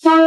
Sahabat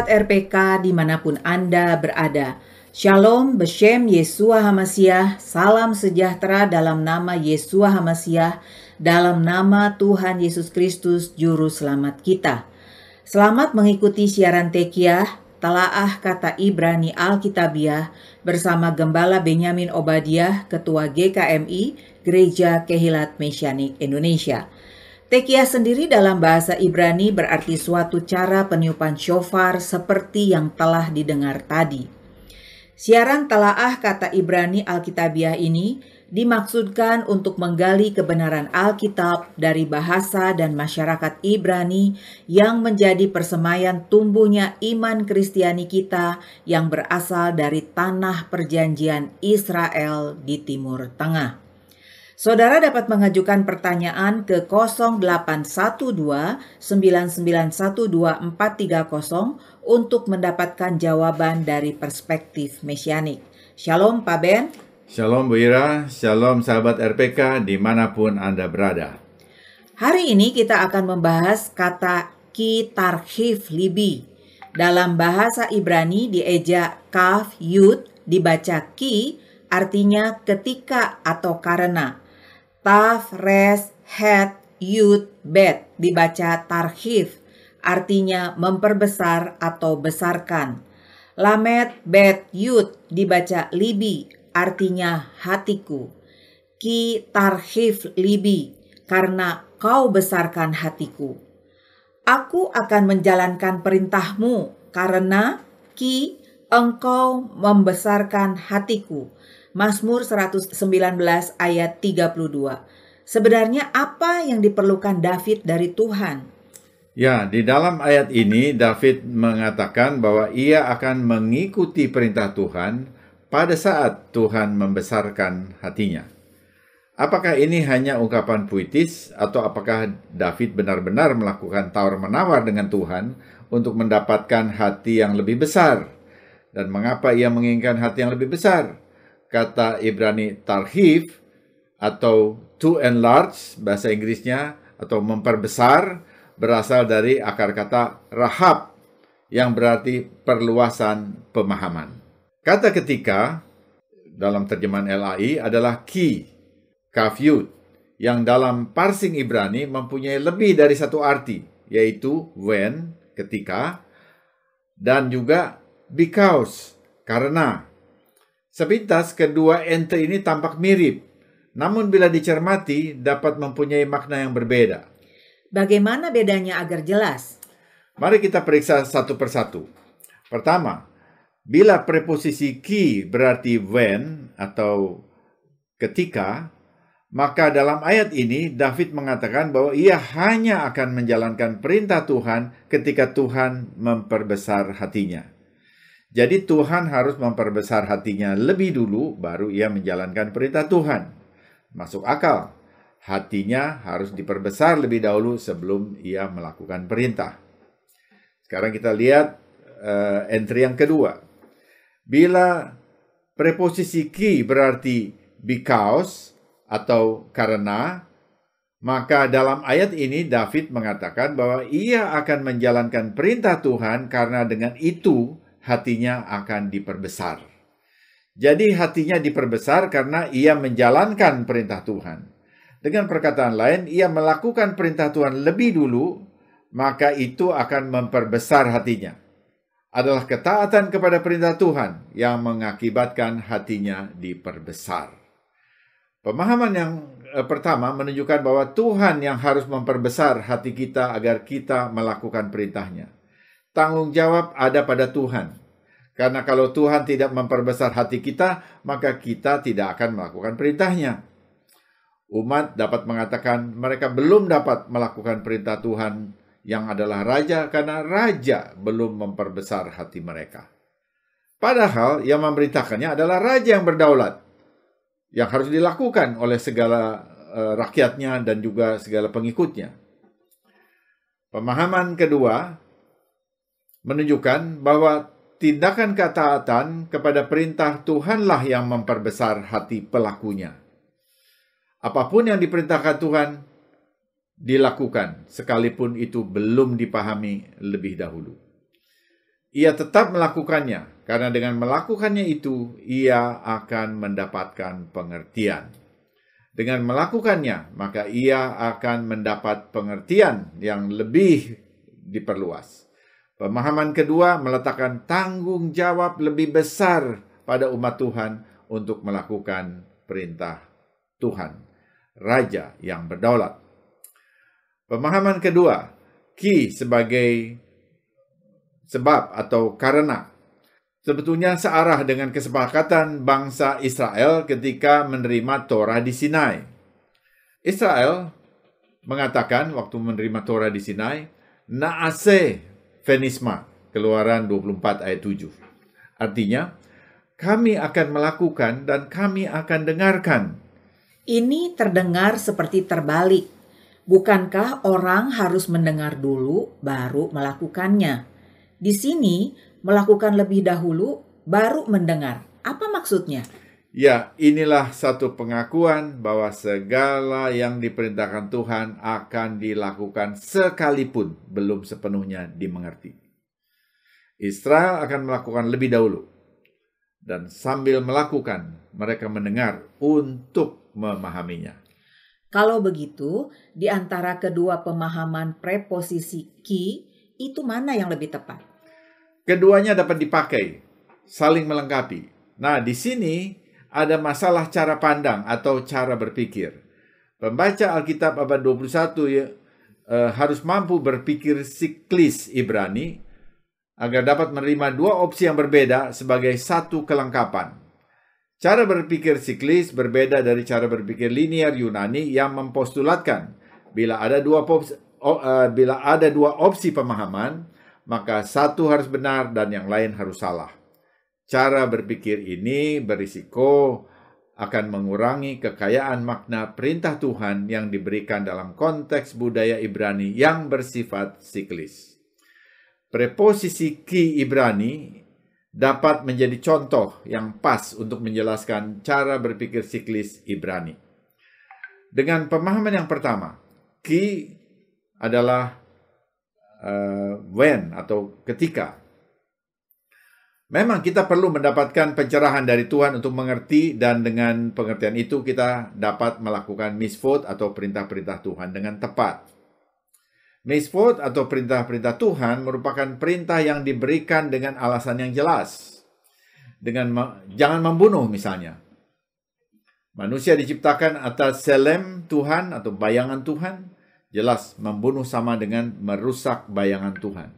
RPK dimanapun Anda berada, Shalom Beshem Yeshua HaMashiach, salam sejahtera dalam nama Yeshua HaMashiach, dalam nama Tuhan Yesus Kristus Juru Selamat kita. Selamat mengikuti siaran Tekiah, Talaah Kata Ibrani Alkitabiah bersama Gembala Benyamin Obadiah, Ketua GKMI, Gereja Kehilat Mesianik Indonesia. Tekiah sendiri dalam bahasa Ibrani berarti suatu cara peniupan shofar seperti yang telah didengar tadi. Siaran Talaah Kata Ibrani Alkitabiah ini dimaksudkan untuk menggali kebenaran Alkitab dari bahasa dan masyarakat Ibrani yang menjadi persemaian tumbuhnya iman Kristiani kita yang berasal dari tanah perjanjian Israel di Timur Tengah. Saudara dapat mengajukan pertanyaan ke 0812-9912430 untuk mendapatkan jawaban dari perspektif mesianik. Shalom Pak Ben. Shalom Bu Ira, shalom sahabat RPK dimanapun Anda berada. Hari ini kita akan membahas kata ki tarhif libi. Dalam bahasa Ibrani dieja kaf yud, dibaca ki, artinya ketika atau karena. Taf, res, het, yud, bet, dibaca tarhif, artinya memperbesar atau besarkan. Lamet, bet, yud, dibaca libi, artinya hatiku. Ki tarhif libi, karena kau besarkan hatiku. Aku akan menjalankan perintahmu, karena ki engkau membesarkan hatiku. Mazmur 119 ayat 32. Sebenarnya apa yang diperlukan David dari Tuhan? Ya, di dalam ayat ini David mengatakan bahwa ia akan mengikuti perintah Tuhan pada saat Tuhan membesarkan hatinya. Apakah ini hanya ungkapan puitis atau apakah David benar-benar melakukan tawar-menawar dengan Tuhan untuk mendapatkan hati yang lebih besar? Dan mengapa ia menginginkan hati yang lebih besar? Kata Ibrani tarhif atau to enlarge, bahasa Inggrisnya, atau memperbesar, berasal dari akar kata rahab, yang berarti perluasan pemahaman. Kata ketika, dalam terjemahan LAI, adalah ki, kaf yud, yang dalam parsing Ibrani mempunyai lebih dari satu arti, yaitu when, ketika, dan juga because, karena. Sepintas kedua ente ini tampak mirip, namun bila dicermati dapat mempunyai makna yang berbeda. Bagaimana bedanya agar jelas? Mari kita periksa satu persatu. Pertama, bila preposisi ki berarti when atau ketika, maka dalam ayat ini David mengatakan bahwa ia hanya akan menjalankan perintah Tuhan ketika Tuhan memperbesar hatinya. Jadi Tuhan harus memperbesar hatinya lebih dulu, baru ia menjalankan perintah Tuhan. Masuk akal, hatinya harus diperbesar lebih dahulu sebelum ia melakukan perintah. Sekarang kita lihat entry yang kedua. Bila preposisi ki berarti because atau karena, maka dalam ayat ini David mengatakan bahwa ia akan menjalankan perintah Tuhan karena dengan itu hatinya akan diperbesar. Jadi hatinya diperbesar karena ia menjalankan perintah Tuhan. Dengan perkataan lain, ia melakukan perintah Tuhan lebih dulu, maka itu akan memperbesar hatinya. Adalah ketaatan kepada perintah Tuhan yang mengakibatkan hatinya diperbesar. Pemahaman yang pertama menunjukkan bahwa Tuhan yang harus memperbesar hati kita agar kita melakukan perintahnya. Tanggung jawab ada pada Tuhan. Karena kalau Tuhan tidak memperbesar hati kita, maka kita tidak akan melakukan perintahnya. Umat dapat mengatakan mereka belum dapat melakukan perintah Tuhan yang adalah raja karena raja belum memperbesar hati mereka. Padahal yang memerintahkannya adalah raja yang berdaulat, yang harus dilakukan oleh segala rakyatnya dan juga segala pengikutnya. Pemahaman kedua menunjukkan bahwa tindakan ketaatan kepada perintah Tuhanlah yang memperbesar hati pelakunya. Apapun yang diperintahkan Tuhan dilakukan, sekalipun itu belum dipahami lebih dahulu. Ia tetap melakukannya, karena dengan melakukannya itu, ia akan mendapatkan pengertian. Dengan melakukannya, maka ia akan mendapat pengertian yang lebih diperluas. Pemahaman kedua meletakkan tanggung jawab lebih besar pada umat Tuhan untuk melakukan perintah Tuhan, Raja yang berdaulat. Pemahaman kedua, ki sebagai sebab atau karena, sebetulnya searah dengan kesepakatan bangsa Israel ketika menerima Torah di Sinai. Israel mengatakan waktu menerima Torah di Sinai, Naase Fenisma, Keluaran 24 ayat 7. Artinya, kami akan melakukan dan kami akan dengarkan. Ini terdengar seperti terbalik. Bukankah orang harus mendengar dulu baru melakukannya? Di sini, melakukan lebih dahulu, baru mendengar. Apa maksudnya? Ya, inilah satu pengakuan bahwa segala yang diperintahkan Tuhan akan dilakukan sekalipun belum sepenuhnya dimengerti. Israel akan melakukan lebih dahulu. Dan sambil melakukan, mereka mendengar untuk memahaminya. Kalau begitu, di antara kedua pemahaman preposisi ki, itu mana yang lebih tepat? Keduanya dapat dipakai, saling melengkapi. Nah, di sini ada masalah cara pandang atau cara berpikir. Pembaca Alkitab abad 21 harus mampu berpikir siklis Ibrani agar dapat menerima dua opsi yang berbeda sebagai satu kelengkapan. Cara berpikir siklis berbeda dari cara berpikir linear Yunani yang mempostulatkan bila ada dua opsi pemahaman, maka satu harus benar dan yang lain harus salah. Cara berpikir ini berisiko akan mengurangi kekayaan makna perintah Tuhan yang diberikan dalam konteks budaya Ibrani yang bersifat siklis. Preposisi ki Ibrani dapat menjadi contoh yang pas untuk menjelaskan cara berpikir siklis Ibrani. Dengan pemahaman yang pertama, ki adalah when atau ketika. Memang kita perlu mendapatkan pencerahan dari Tuhan untuk mengerti, dan dengan pengertian itu kita dapat melakukan misvot atau perintah-perintah Tuhan dengan tepat. Misvot atau perintah-perintah Tuhan merupakan perintah yang diberikan dengan alasan yang jelas. Jangan membunuh misalnya. Manusia diciptakan atas selem Tuhan atau bayangan Tuhan. Jelas, membunuh sama dengan merusak bayangan Tuhan.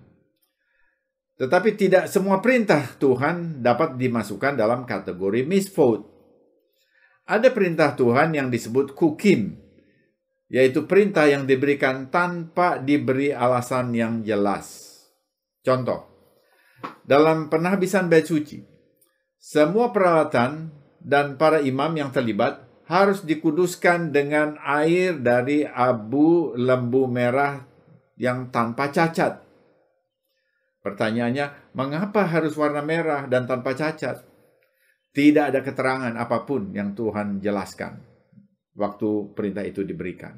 Tetapi tidak semua perintah Tuhan dapat dimasukkan dalam kategori misvot. Ada perintah Tuhan yang disebut kukim, yaitu perintah yang diberikan tanpa diberi alasan yang jelas. Contoh, dalam penghabisan bait suci, semua peralatan dan para imam yang terlibat harus dikuduskan dengan air dari abu lembu merah yang tanpa cacat. Pertanyaannya, mengapa harus warna merah dan tanpa cacat? Tidak ada keterangan apapun yang Tuhan jelaskan waktu perintah itu diberikan.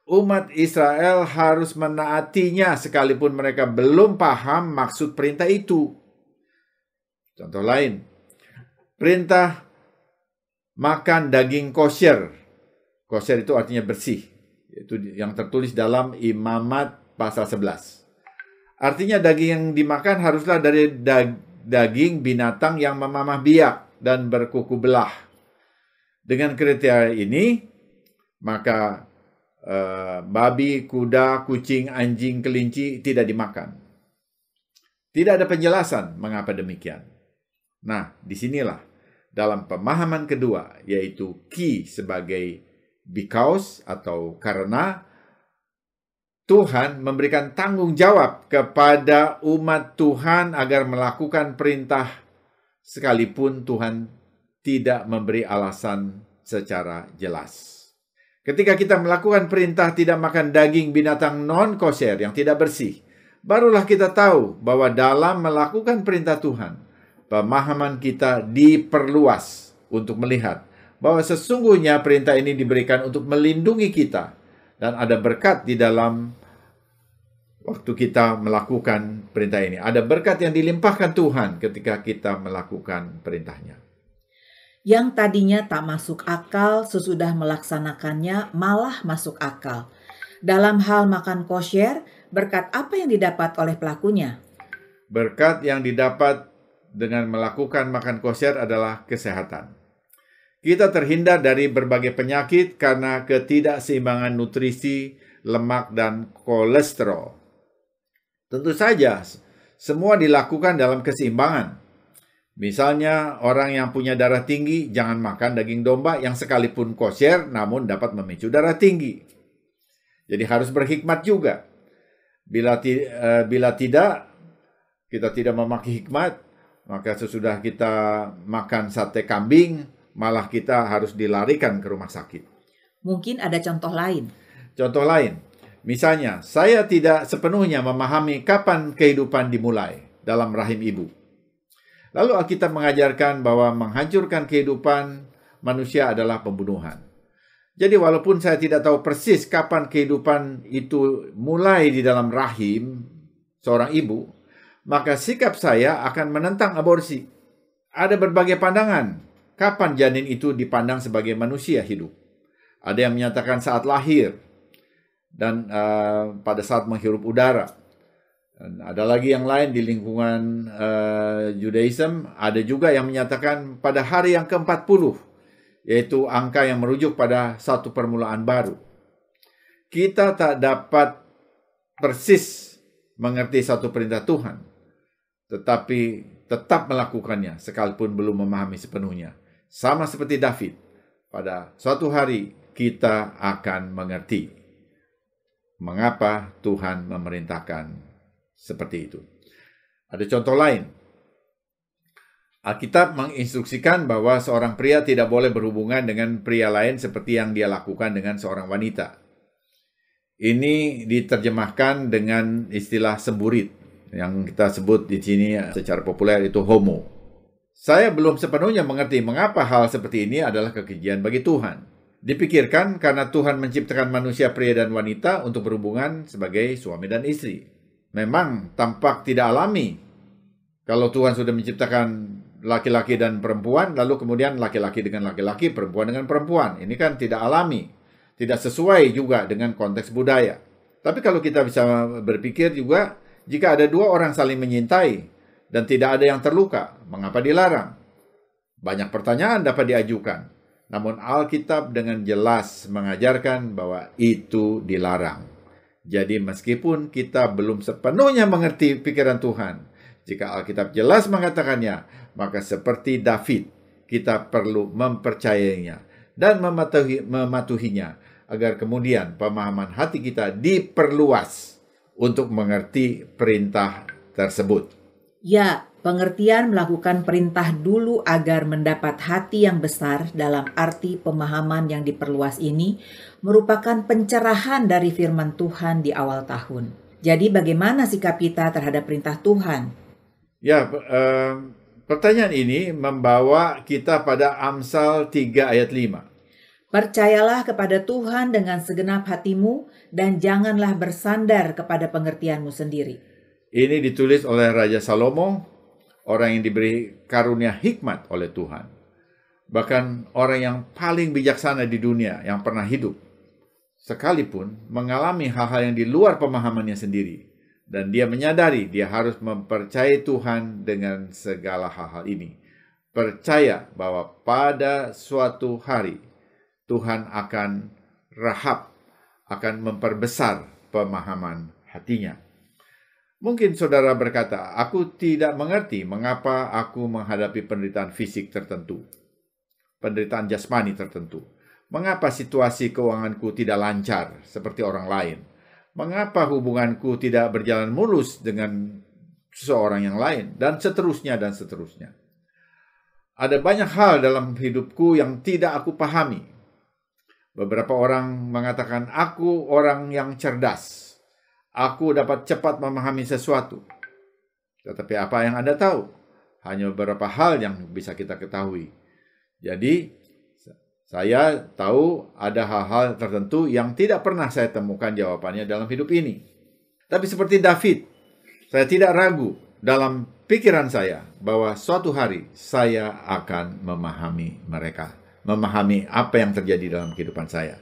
Umat Israel harus menaatinya sekalipun mereka belum paham maksud perintah itu. Contoh lain, perintah makan daging kosher. Kosher itu artinya bersih. Itu yang tertulis dalam Imamat pasal 11. Artinya daging yang dimakan haruslah dari daging binatang yang memamah biak dan berkuku belah. Dengan kriteria ini, maka babi, kuda, kucing, anjing, kelinci tidak dimakan. Tidak ada penjelasan mengapa demikian. Nah, disinilah dalam pemahaman kedua, yaitu ki sebagai because atau karena, Tuhan memberikan tanggung jawab kepada umat Tuhan agar melakukan perintah sekalipun Tuhan tidak memberi alasan secara jelas. Ketika kita melakukan perintah tidak makan daging binatang non-kosher yang tidak bersih, barulah kita tahu bahwa dalam melakukan perintah Tuhan, pemahaman kita diperluas untuk melihat bahwa sesungguhnya perintah ini diberikan untuk melindungi kita dan ada berkat di dalam waktu kita melakukan perintah ini. Ada berkat yang dilimpahkan Tuhan ketika kita melakukan perintahnya. Yang tadinya tak masuk akal sesudah melaksanakannya malah masuk akal. Dalam hal makan kosher, berkat apa yang didapat oleh pelakunya? Berkat yang didapat dengan melakukan makan kosher adalah kesehatan. Kita terhindar dari berbagai penyakit karena ketidakseimbangan nutrisi, lemak, dan kolesterol. Tentu saja, semua dilakukan dalam keseimbangan. Misalnya, orang yang punya darah tinggi jangan makan daging domba yang sekalipun kosher namun dapat memicu darah tinggi. Jadi harus berhikmat juga. Bila tidak, kita tidak memakai hikmat, maka sesudah kita makan sate kambing, malah kita harus dilarikan ke rumah sakit. Mungkin ada contoh lain. Contoh lain, misalnya, saya tidak sepenuhnya memahami kapan kehidupan dimulai dalam rahim ibu. Lalu Alkitab mengajarkan bahwa menghancurkan kehidupan manusia adalah pembunuhan. Jadi walaupun saya tidak tahu persis kapan kehidupan itu mulai di dalam rahim seorang ibu, maka sikap saya akan menentang aborsi. Ada berbagai pandangan kapan janin itu dipandang sebagai manusia hidup. Ada yang menyatakan saat lahir dan pada saat menghirup udara. Dan ada lagi yang lain di lingkungan Judaism, ada juga yang menyatakan pada hari yang ke-40, yaitu angka yang merujuk pada satu permulaan baru. Kita tak dapat persis mengerti satu perintah Tuhan, tetapi tetap melakukannya sekalipun belum memahami sepenuhnya. Sama seperti David, pada suatu hari kita akan mengerti mengapa Tuhan memerintahkan seperti itu. Ada contoh lain. Alkitab menginstruksikan bahwa seorang pria tidak boleh berhubungan dengan pria lain seperti yang dia lakukan dengan seorang wanita. Ini diterjemahkan dengan istilah semburit, yang kita sebut di sini secara populer itu homo. Saya belum sepenuhnya mengerti mengapa hal seperti ini adalah kekejian bagi Tuhan. Dipikirkan karena Tuhan menciptakan manusia pria dan wanita untuk berhubungan sebagai suami dan istri. Memang tampak tidak alami kalau Tuhan sudah menciptakan laki-laki dan perempuan, lalu kemudian laki-laki dengan laki-laki, perempuan dengan perempuan. Ini kan tidak alami, tidak sesuai juga dengan konteks budaya. Tapi kalau kita bisa berpikir juga, jika ada dua orang saling menyintai dan tidak ada yang terluka, mengapa dilarang? Banyak pertanyaan dapat diajukan. Namun Alkitab dengan jelas mengajarkan bahwa itu dilarang. Jadi meskipun kita belum sepenuhnya mengerti pikiran Tuhan, jika Alkitab jelas mengatakannya, maka seperti David, kita perlu mempercayainya dan mematuhinya, agar kemudian pemahaman hati kita diperluas untuk mengerti perintah tersebut. Ya, pengertian melakukan perintah dulu agar mendapat hati yang besar dalam arti pemahaman yang diperluas ini merupakan pencerahan dari firman Tuhan di awal tahun. Jadi bagaimana sikap kita terhadap perintah Tuhan? Ya, pertanyaan ini membawa kita pada Amsal 3 ayat 5. Percayalah kepada Tuhan dengan segenap hatimu dan janganlah bersandar kepada pengertianmu sendiri. Ini ditulis oleh Raja Salomo, orang yang diberi karunia hikmat oleh Tuhan. Bahkan orang yang paling bijaksana di dunia yang pernah hidup, sekalipun mengalami hal-hal yang di luar pemahamannya sendiri. Dan dia menyadari dia harus mempercayai Tuhan dengan segala hal-hal ini. Percaya bahwa pada suatu hari Tuhan akan rahap, akan memperbesar pemahaman hatinya. Mungkin saudara berkata, aku tidak mengerti mengapa aku menghadapi penderitaan fisik tertentu, penderitaan jasmani tertentu. Mengapa situasi keuanganku tidak lancar seperti orang lain? Mengapa hubunganku tidak berjalan mulus dengan seseorang yang lain? Dan seterusnya, dan seterusnya. Ada banyak hal dalam hidupku yang tidak aku pahami. Beberapa orang mengatakan, aku orang yang cerdas. Aku dapat cepat memahami sesuatu. Tetapi apa yang Anda tahu? Hanya beberapa hal yang bisa kita ketahui. Jadi, saya tahu ada hal-hal tertentu yang tidak pernah saya temukan jawabannya dalam hidup ini. Tapi seperti David, saya tidak ragu dalam pikiran saya bahwa suatu hari saya akan memahami mereka. Memahami apa yang terjadi dalam kehidupan saya.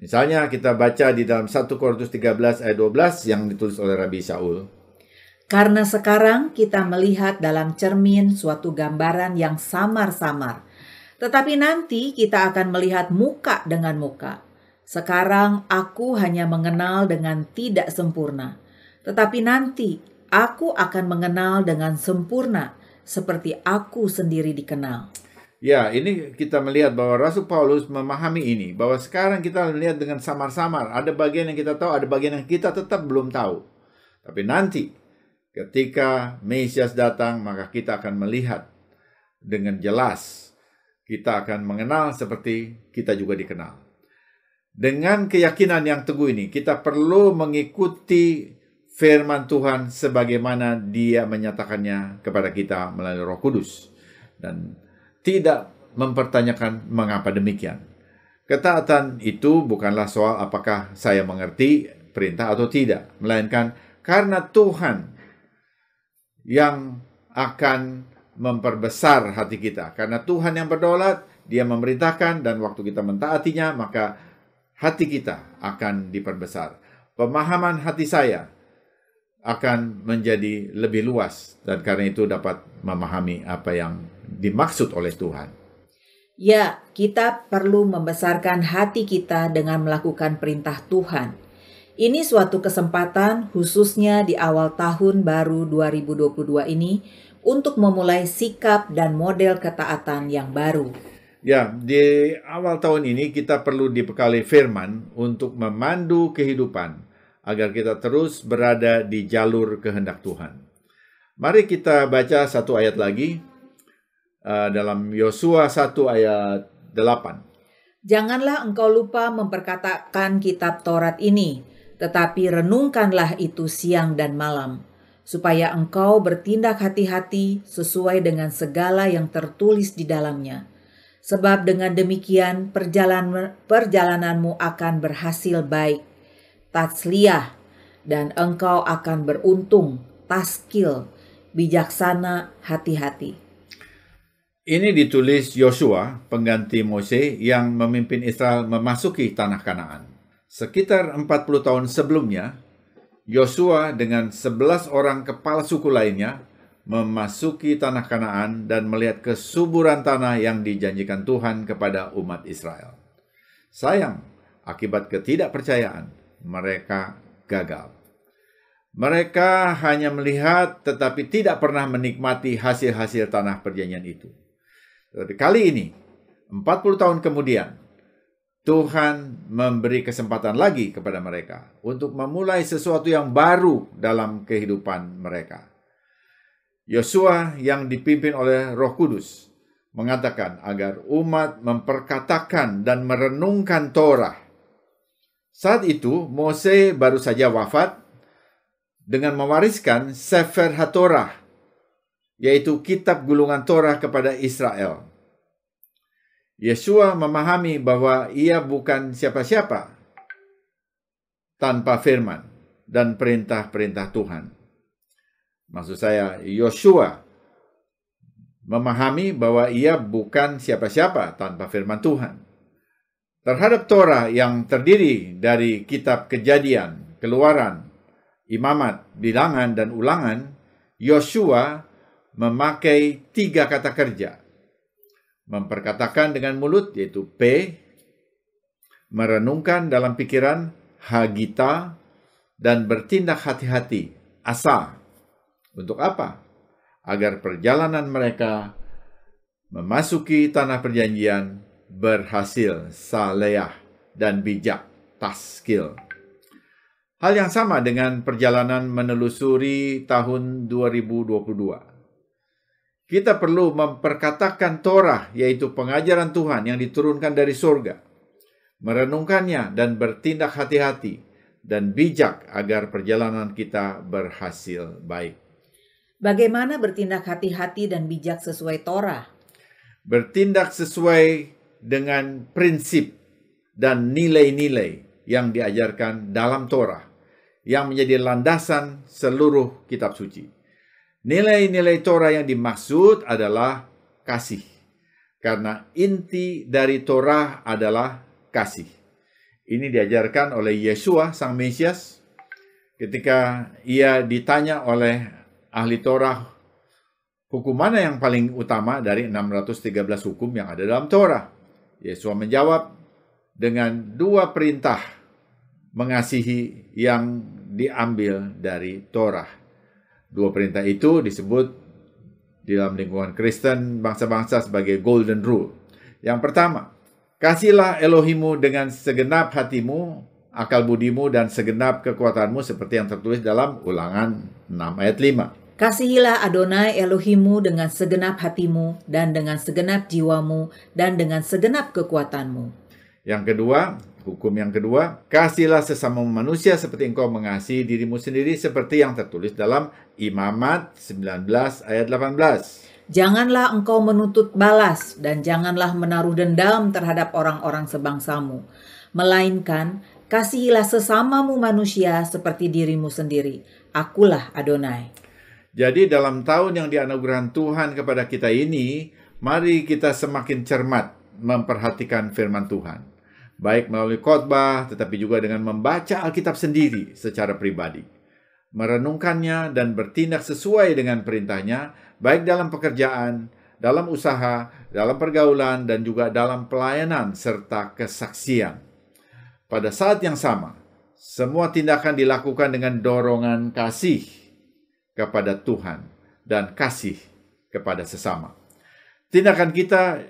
Misalnya kita baca di dalam 1 Korintus 13 ayat 12 yang ditulis oleh Rabi Shaul. Karena sekarang kita melihat dalam cermin suatu gambaran yang samar-samar. Tetapi nanti kita akan melihat muka dengan muka. Sekarang aku hanya mengenal dengan tidak sempurna. Tetapi nanti aku akan mengenal dengan sempurna seperti aku sendiri dikenal. Ya, ini kita melihat bahwa Rasul Paulus memahami ini. Bahwa sekarang kita melihat dengan samar-samar. Ada bagian yang kita tahu, ada bagian yang kita tetap belum tahu. Tapi nanti ketika Mesias datang, maka kita akan melihat dengan jelas. Kita akan mengenal seperti kita juga dikenal. Dengan keyakinan yang teguh ini, kita perlu mengikuti firman Tuhan sebagaimana Dia menyatakannya kepada kita melalui Roh Kudus. Dan tidak mempertanyakan mengapa demikian. Ketaatan itu bukanlah soal apakah saya mengerti perintah atau tidak. Melainkan karena Tuhan yang akan memperbesar hati kita. Karena Tuhan yang berdaulat, Dia memerintahkan, dan waktu kita mentaatinya, maka hati kita akan diperbesar. Pemahaman hati saya akan menjadi lebih luas, dan karena itu dapat memahami apa yang dimaksud oleh Tuhan. Ya, kita perlu membesarkan hati kita dengan melakukan perintah Tuhan. Ini suatu kesempatan khususnya di awal tahun baru 2022 ini untuk memulai sikap dan model ketaatan yang baru. Ya, di awal tahun ini kita perlu dibekali firman untuk memandu kehidupan agar kita terus berada di jalur kehendak Tuhan. Mari kita baca satu ayat lagi dalam Yosua 1 ayat 8. Janganlah engkau lupa memperkatakan kitab Taurat ini, tetapi renungkanlah itu siang dan malam, supaya engkau bertindak hati-hati sesuai dengan segala yang tertulis di dalamnya. Sebab dengan demikian perjalananmu akan berhasil baik, tasliyah, dan engkau akan beruntung, taskil, bijaksana, hati-hati. Ini ditulis Yosua, pengganti Mose yang memimpin Israel memasuki tanah Kanaan. Sekitar 40 tahun sebelumnya, Yosua dengan 11 orang kepala suku lainnya memasuki tanah Kanaan dan melihat kesuburan tanah yang dijanjikan Tuhan kepada umat Israel. Sayang, akibat ketidakpercayaan, mereka gagal. Mereka hanya melihat tetapi tidak pernah menikmati hasil-hasil tanah perjanjian itu. Tetapi kali ini, 40 tahun kemudian, Tuhan memberi kesempatan lagi kepada mereka untuk memulai sesuatu yang baru dalam kehidupan mereka. Yosua yang dipimpin oleh Roh Kudus mengatakan agar umat memperkatakan dan merenungkan Torah. Saat itu Mose baru saja wafat dengan mewariskan Sefer HaTorah, yaitu kitab gulungan Torah kepada Israel. Yosua memahami bahwa ia bukan siapa-siapa tanpa firman dan perintah-perintah Tuhan. Maksud saya, Yosua memahami bahwa ia bukan siapa-siapa tanpa firman Tuhan. Terhadap Torah yang terdiri dari kitab Kejadian, Keluaran, Imamat, Bilangan, dan Ulangan, Yosua memakai 3 kata kerja. Memperkatakan dengan mulut, yaitu P, merenungkan dalam pikiran, Hagita, dan bertindak hati-hati, Asa. Untuk apa? Agar perjalanan mereka memasuki tanah perjanjian berhasil, saleh, dan bijak, taskil. Hal yang sama dengan perjalanan menelusuri tahun 2022. Kita perlu memperkatakan Torah, yaitu pengajaran Tuhan yang diturunkan dari surga. merenungkannya dan bertindak hati-hati dan bijak agar perjalanan kita berhasil baik. Bagaimana bertindak hati-hati dan bijak sesuai Torah? Bertindak sesuai dengan prinsip dan nilai-nilai yang diajarkan dalam Torah, yang menjadi landasan seluruh kitab suci. Nilai-nilai Torah yang dimaksud adalah kasih, karena inti dari Torah adalah kasih. Ini diajarkan oleh Yesua, Sang Mesias, ketika ia ditanya oleh ahli Torah, hukum mana yang paling utama dari 613 hukum yang ada dalam Torah? Yesua menjawab dengan 2 perintah mengasihi yang diambil dari Torah. 2 perintah itu disebut di dalam lingkungan Kristen bangsa-bangsa sebagai Golden Rule. Yang pertama, kasihlah Elohimmu dengan segenap hatimu, akal budimu, dan segenap kekuatanmu seperti yang tertulis dalam Ulangan 6 ayat 5. Kasihilah Adonai Elohimmu dengan segenap hatimu, dan dengan segenap jiwamu, dan dengan segenap kekuatanmu. Yang kedua, hukum yang kedua, kasihlah sesama manusia seperti engkau mengasihi dirimu sendiri seperti yang tertulis dalam Imamat 19 ayat 18. Janganlah engkau menuntut balas dan janganlah menaruh dendam terhadap orang-orang sebangsamu. Melainkan, kasihilah sesamamu manusia seperti dirimu sendiri. Akulah Adonai. Jadi dalam tahun yang dianugerahkan Tuhan kepada kita ini, mari kita semakin cermat memperhatikan firman Tuhan. Baik melalui khotbah, tetapi juga dengan membaca Alkitab sendiri secara pribadi. Merenungkannya dan bertindak sesuai dengan perintahnya, baik dalam pekerjaan, dalam usaha, dalam pergaulan, dan juga dalam pelayanan serta kesaksian. Pada saat yang sama, semua tindakan dilakukan dengan dorongan kasih kepada Tuhan dan kasih kepada sesama. Tindakan kita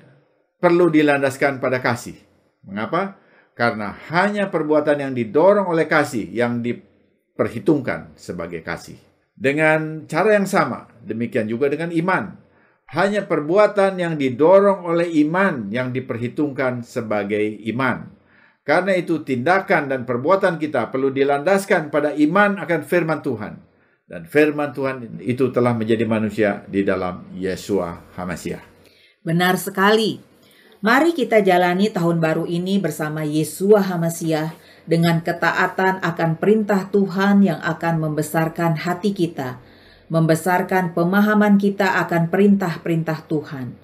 perlu dilandaskan pada kasih. Mengapa? Karena hanya perbuatan yang didorong oleh kasih yang diperhitungkan sebagai kasih. Dengan cara yang sama, demikian juga dengan iman. Hanya perbuatan yang didorong oleh iman yang diperhitungkan sebagai iman. Karena itu tindakan dan perbuatan kita perlu dilandaskan pada iman akan firman Tuhan. Dan firman Tuhan itu telah menjadi manusia di dalam Yesua HaMasiah. Benar sekali. Mari kita jalani tahun baru ini bersama Yesua HaMasiah dengan ketaatan akan perintah Tuhan yang akan membesarkan hati kita, membesarkan pemahaman kita akan perintah-perintah Tuhan.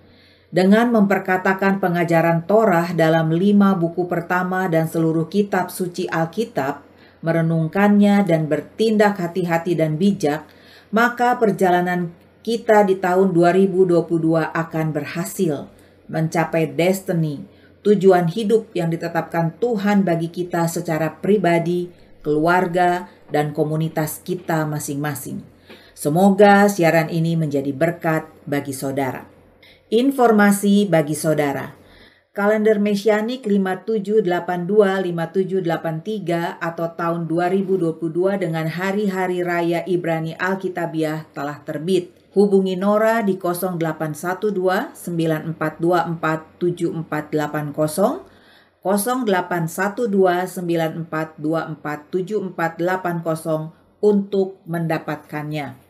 Dengan memperkatakan pengajaran Torah dalam 5 buku pertama dan seluruh kitab suci Alkitab, merenungkannya dan bertindak hati-hati dan bijak, maka perjalanan kita di tahun 2022 akan berhasil mencapai destiny, tujuan hidup yang ditetapkan Tuhan bagi kita secara pribadi, keluarga, dan komunitas kita masing-masing. Semoga siaran ini menjadi berkat bagi saudara. Informasi bagi saudara. Kalender Mesianik 5782-5783 atau tahun 2022 dengan hari-hari raya Ibrani Alkitabiah telah terbit. Hubungi Nora di 0812-9424-7480, 0812-9424-7480 untuk mendapatkannya.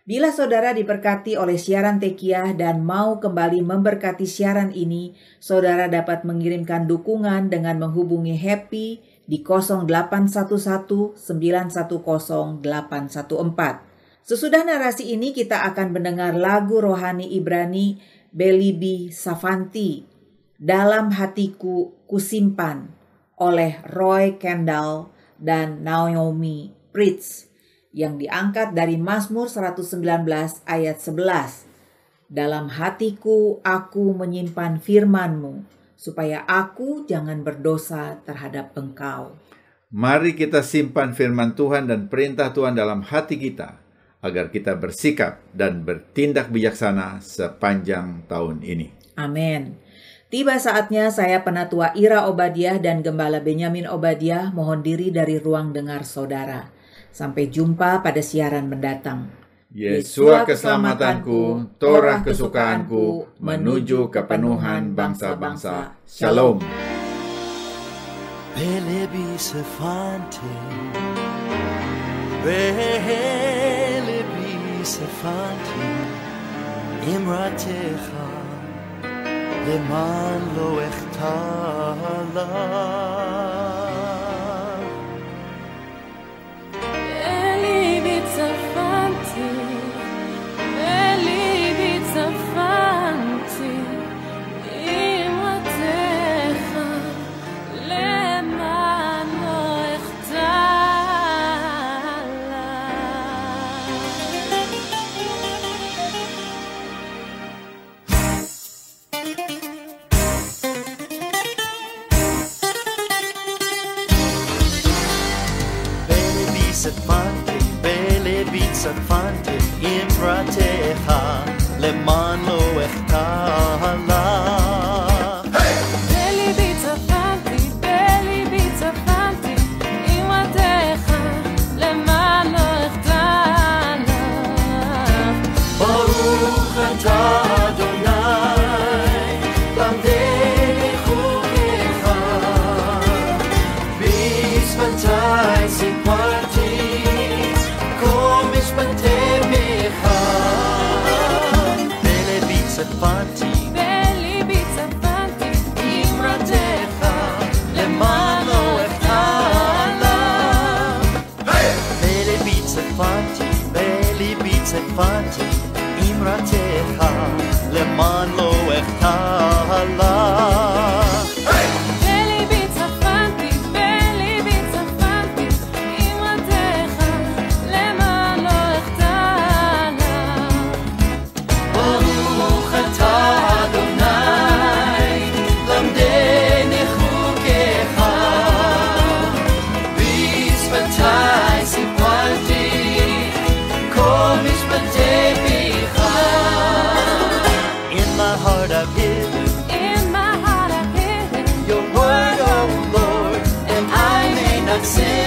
Bila saudara diberkati oleh siaran Tekiah dan mau kembali memberkati siaran ini, saudara dapat mengirimkan dukungan dengan menghubungi Happy di 0811-910-814. Sesudah narasi ini kita akan mendengar lagu rohani Ibrani Belibi Safanti, Dalam Hatiku Kusimpan oleh Roy Kendall dan Naomi Pritz yang diangkat dari Mazmur 119 ayat 11. Dalam hatiku aku menyimpan firman-Mu supaya aku jangan berdosa terhadap Engkau. Mari kita simpan firman Tuhan dan perintah Tuhan dalam hati kita, agar kita bersikap dan bertindak bijaksana sepanjang tahun ini. Amin. Tiba saatnya saya Penatua Ira Obadiah dan Gembala Benyamin Obadiah mohon diri dari ruang dengar saudara. Sampai jumpa pada siaran mendatang. Yesua keselamatanku, Torah kesukaanku, menuju kepenuhan bangsa-bangsa. Shalom. בלבי ספנתי, בלבי ספנתי, אמרתך למען לא אחטא. בלבי צפנתי, בלבי צפנתי, אמרתך למען לא אחטא. צפנתי, בלבי צפנתי, אמרתך למען לא אחטא. בלבי צפנתי, בלבי צפנתי, אמרתך למען לא אחטא. ברוך אתה אדוני, למדני חוקיך, בשפתי סיפרתי כל משפטי פיך. בלבי צפנתי, בלבי צפנתי, אמרתך למען לא אחטא. בלבי צפנתי, בלבי צפנתי, אמרתך למען לא אחטא. בלבי צפנתי, בלבי צפנתי, אמרתך למען לא אחטא. ברוך אתה אדוני, למדני חוקיך, בשפתי סיפרתי כל משפטי פיך. In my heart I've hidden In my heart I've hidden your word, O Lord, and I may not sin